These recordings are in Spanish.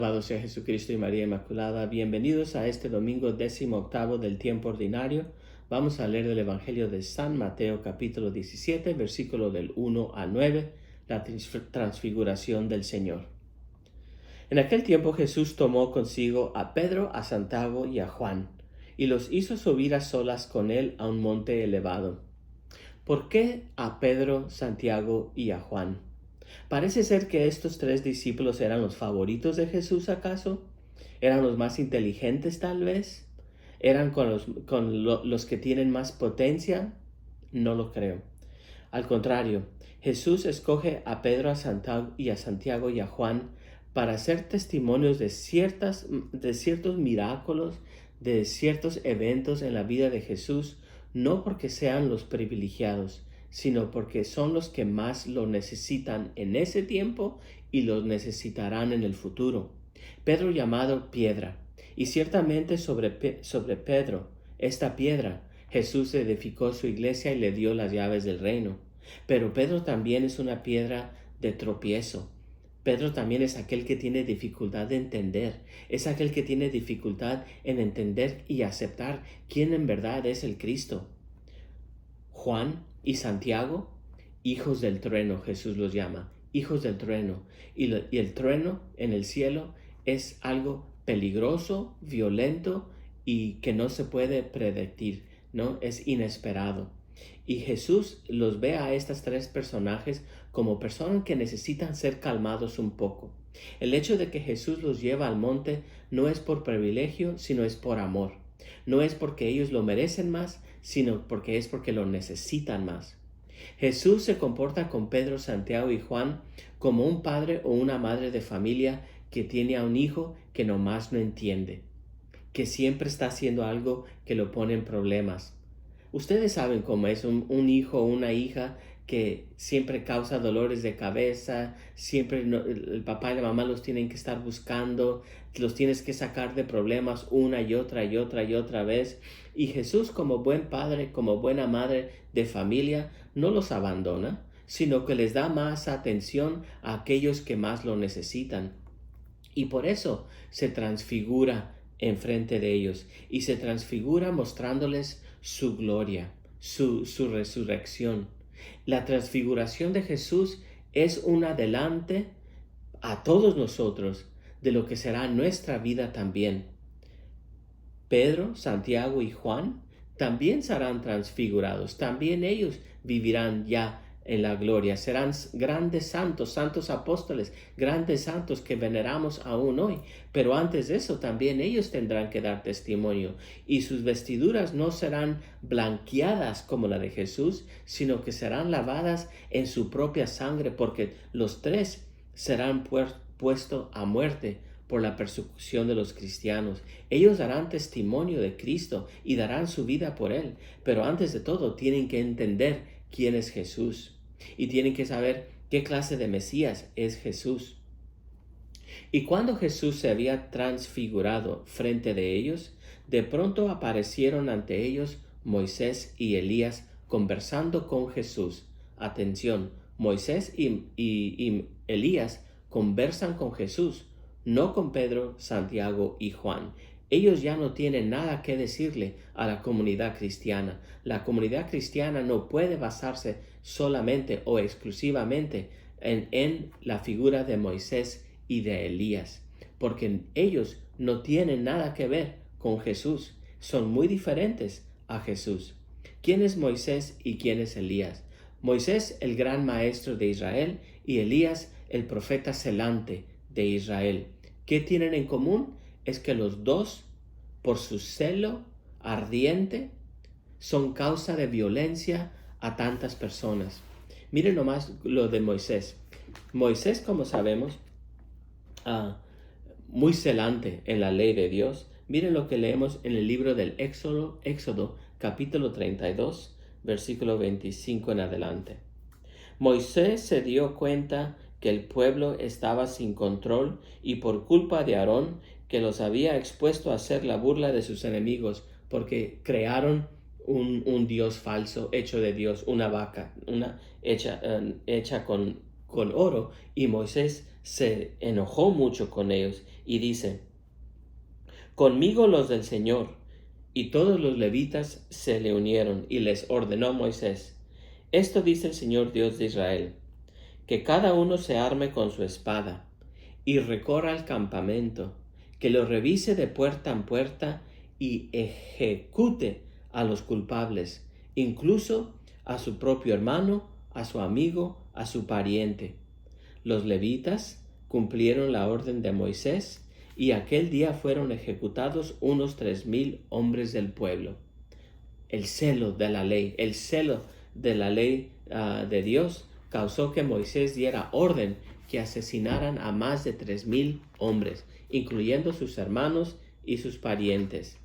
Alabado sea Jesucristo y María Inmaculada. Bienvenidos a este domingo 18º del tiempo ordinario. Vamos a leer del Evangelio de San Mateo capítulo 17, versículo del 1 al 9, la transfiguración del Señor. En aquel tiempo Jesús tomó consigo a Pedro, a Santiago y a Juan, y los hizo subir a solas con él a un monte elevado. ¿Por qué a Pedro, Santiago y a Juan? Parece ser que estos tres discípulos eran los favoritos de Jesús, ¿acaso? ¿Eran los más inteligentes, tal vez? ¿Eran los que tienen más potencia? No lo creo. Al contrario, Jesús escoge a Pedro, a Santiago y a Juan para ser testimonios de ciertos milagros, de ciertos eventos en la vida de Jesús, no porque sean los privilegiados, sino porque son los que más lo necesitan en ese tiempo y los necesitarán en el futuro. Pedro llamado piedra, y ciertamente sobre Pedro, esta piedra, Jesús edificó su iglesia y le dio las llaves del reino. Pero Pedro también es una piedra de tropiezo. Pedro también es aquel que tiene dificultad de entender, es aquel que tiene dificultad en entender y aceptar quién en verdad es el Cristo. Juan y Santiago, hijos del trueno, Jesús los llama, hijos del trueno. Y el trueno en el cielo es algo peligroso, violento y que no se puede predecir, ¿no? Es inesperado. Y Jesús los ve a estos tres personajes como personas que necesitan ser calmados un poco. El hecho de que Jesús los lleva al monte no es por privilegio, sino es por amor. No es porque ellos lo merecen más, sino porque lo necesitan más. Jesús se comporta con Pedro, Santiago y Juan como un padre o una madre de familia que tiene a un hijo que nomás no entiende, que siempre está haciendo algo que lo pone en problemas. Ustedes saben cómo es un hijo o una hija que siempre causa dolores de cabeza, siempre el papá y la mamá los tienen que estar buscando, los tienes que sacar de problemas una y otra vez. Y Jesús, como buen padre, como buena madre de familia, no los abandona, sino que les da más atención a aquellos que más lo necesitan. Y por eso se transfigura enfrente de ellos y se transfigura mostrándoles su gloria, su resurrección. La transfiguración de Jesús es un adelante a todos nosotros de lo que será nuestra vida también. Pedro, Santiago y Juan también serán transfigurados, también ellos vivirán ya en la gloria, serán grandes santos, santos apóstoles, grandes santos que veneramos aún hoy, pero antes de eso también ellos tendrán que dar testimonio y sus vestiduras no serán blanqueadas como la de Jesús, sino que serán lavadas en su propia sangre, porque los tres serán puestos a muerte por la persecución de los cristianos. Ellos darán testimonio de Cristo y darán su vida por Él, pero antes de todo tienen que entender quién es Jesús y tienen que saber qué clase de Mesías es Jesús. Y cuando Jesús se había transfigurado frente de ellos, de pronto aparecieron ante ellos Moisés y Elías conversando con Jesús. Atención, Moisés y Elías conversan con Jesús, no con Pedro, Santiago y Juan. Ellos ya no tienen nada que decirle a la comunidad cristiana. La comunidad cristiana no puede basarse solamente o exclusivamente en la figura de Moisés y de Elías, porque ellos no tienen nada que ver con Jesús. Son muy diferentes a Jesús. ¿Quién es Moisés y quién es Elías? Moisés, el gran maestro de Israel, y Elías, el profeta celante de Israel. ¿Qué tienen en común? Es que los dos, por su celo ardiente, son causa de violencia a tantas personas. Miren nomás lo de Moisés. Moisés, como sabemos, muy celante en la ley de Dios. Miren lo que leemos en el libro del Éxodo capítulo 32, versículo 25 en adelante. Moisés se dio cuenta que el pueblo estaba sin control y por culpa de Aarón, que los había expuesto a hacer la burla de sus enemigos, porque crearon un dios falso, hecho de Dios, una vaca, hecha con oro, y Moisés se enojó mucho con ellos y dice: conmigo los del Señor. Y todos los levitas se le unieron y les ordenó a Moisés: esto dice el Señor Dios de Israel, que cada uno se arme con su espada y recorra el campamento, que lo revise de puerta en puerta y ejecute a los culpables, incluso a su propio hermano, a su amigo, a su pariente. Los levitas cumplieron la orden de Moisés, y aquel día fueron ejecutados unos 3,000 hombres del pueblo. El celo de la ley de Dios causó que Moisés diera orden que asesinaran a más de 3,000 hombres, incluyendo sus hermanos y sus parientes.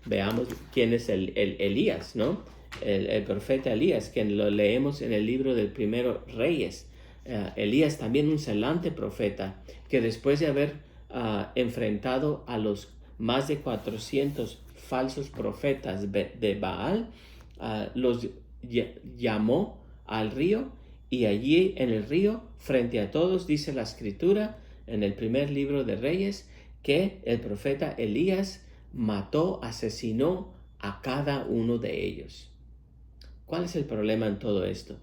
Veamos quién es el Elías, ¿no? El profeta Elías, que lo leemos en el libro del Primero Reyes. Elías, también un excelente profeta, que después de haber enfrentado a los más de 400 falsos profetas de Baal, los llamó al río, y allí en el río, frente a todos, dice la escritura en el primer libro de Reyes, que el profeta Elías mató, asesinó a cada uno de ellos. ¿Cuál es el problema en todo esto?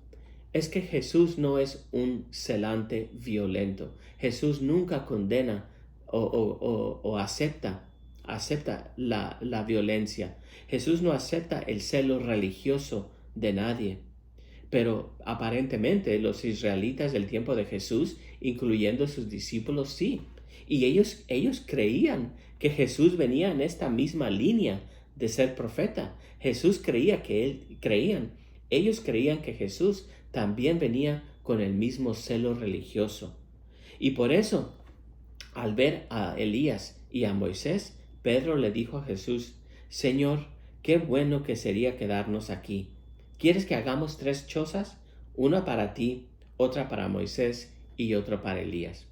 Es que Jesús no es un zelante violento. Jesús nunca condena o acepta la violencia. Jesús no acepta el celo religioso de nadie. Pero aparentemente los israelitas del tiempo de Jesús, incluyendo sus discípulos, sí. Y ellos creían que Jesús venía en esta misma línea de ser profeta. Ellos creían que Jesús también venía con el mismo celo religioso. Y por eso, al ver a Elías y a Moisés, Pedro le dijo a Jesús: Señor, qué bueno que sería quedarnos aquí. ¿Quieres que hagamos 3 chozas? Una para ti, otra para Moisés y otra para Elías.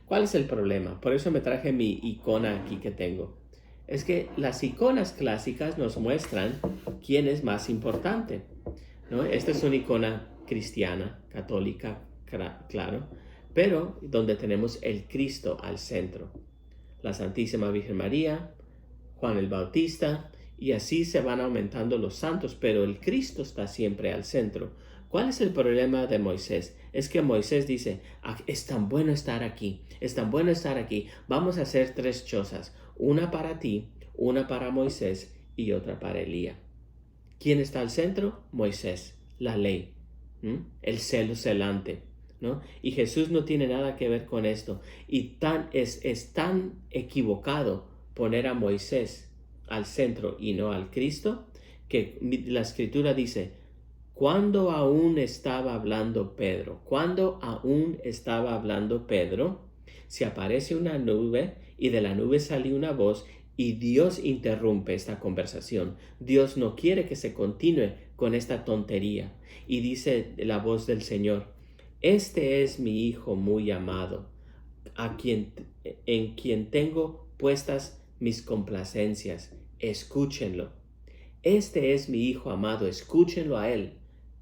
¿Cuál es el problema? Por eso me traje mi icona aquí que tengo. Es que las iconas clásicas nos muestran quién es más importante, ¿no? Esta es una icona cristiana, católica, claro, pero donde tenemos el Cristo al centro. La Santísima Virgen María, Juan el Bautista, y así se van aumentando los santos, pero el Cristo está siempre al centro. ¿Cuál es el problema de Moisés? Es que Moisés dice: es tan bueno estar aquí, es tan bueno estar aquí, vamos a hacer 3 chozas, una para ti, una para Moisés y otra para Elías. ¿Quién está al centro? Moisés, la ley, el celo celante, ¿no? Y Jesús no tiene nada que ver con esto. Y es tan equivocado poner a Moisés al centro y no al Cristo, que la escritura dice: cuando aún estaba hablando Pedro, se aparece una nube, y de la nube sale una voz, y Dios interrumpe esta conversación. Dios no quiere que se continúe con esta tontería. Y dice la voz del Señor: este es mi Hijo muy amado, en quien tengo puestas mis complacencias. Escúchenlo. Este es mi Hijo amado, escúchenlo a Él.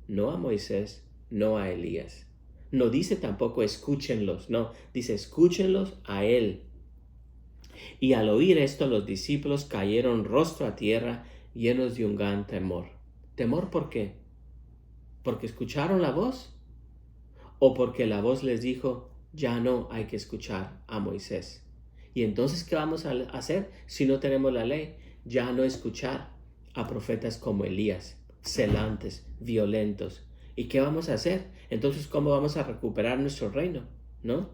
No a Moisés, no a Elías. No dice tampoco escúchenlos, no, dice escúchenlos a Él. Y al oír esto, los discípulos cayeron rostro a tierra, llenos de un gran temor. ¿Temor por qué? ¿Porque escucharon la voz? ¿O porque la voz les dijo: ya no hay que escuchar a Moisés? Y entonces, ¿qué vamos a hacer si no tenemos la ley? Ya no escuchar a profetas como Elías, celantes, violentos. ¿Y qué vamos a hacer? Entonces, ¿cómo vamos a recuperar nuestro reino? ¿No?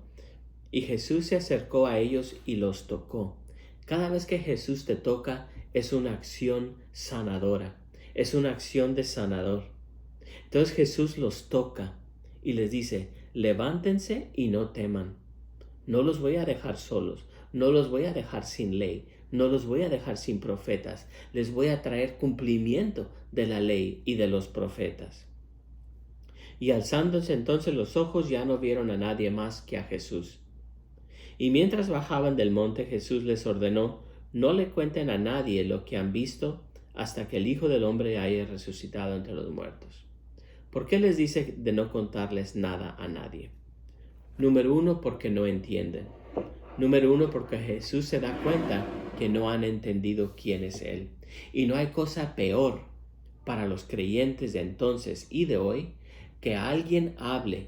Y Jesús se acercó a ellos y los tocó. Cada vez que Jesús te toca, es una acción sanadora, es una acción de sanador. Entonces Jesús los toca y les dice: levántense y no teman. No los voy a dejar solos, no los voy a dejar sin ley, no los voy a dejar sin profetas. Les voy a traer cumplimiento de la ley y de los profetas. Y alzándose entonces los ojos, ya no vieron a nadie más que a Jesús. Y mientras bajaban del monte, Jesús les ordenó: no le cuenten a nadie lo que han visto hasta que el Hijo del Hombre haya resucitado entre los muertos. ¿Por qué les dice de no contarles nada a nadie? Número uno, porque no entienden. Número uno, porque Jesús se da cuenta que no han entendido quién es Él. Y no hay cosa peor para los creyentes de entonces y de hoy que alguien hable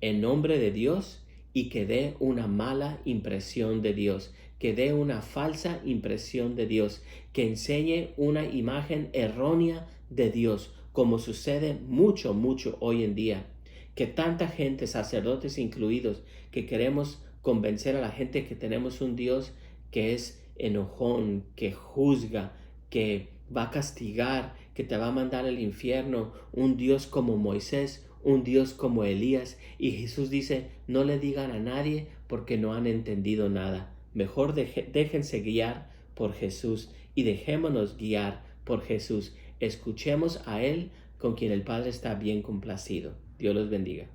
en nombre de Dios y que dé una mala impresión de Dios, que dé una falsa impresión de Dios, que enseñe una imagen errónea de Dios, como sucede mucho hoy en día, que tanta gente, sacerdotes incluidos, que queremos convencer a la gente que tenemos un Dios que es enojón, que juzga, que va a castigar, que te va a mandar al infierno, un Dios como Moisés, un Dios como Elías. Y Jesús dice, no le digan a nadie porque no han entendido nada. Mejor déjense guiar por Jesús y dejémonos guiar por Jesús. Escuchemos a Él, con quien el Padre está bien complacido. Dios los bendiga.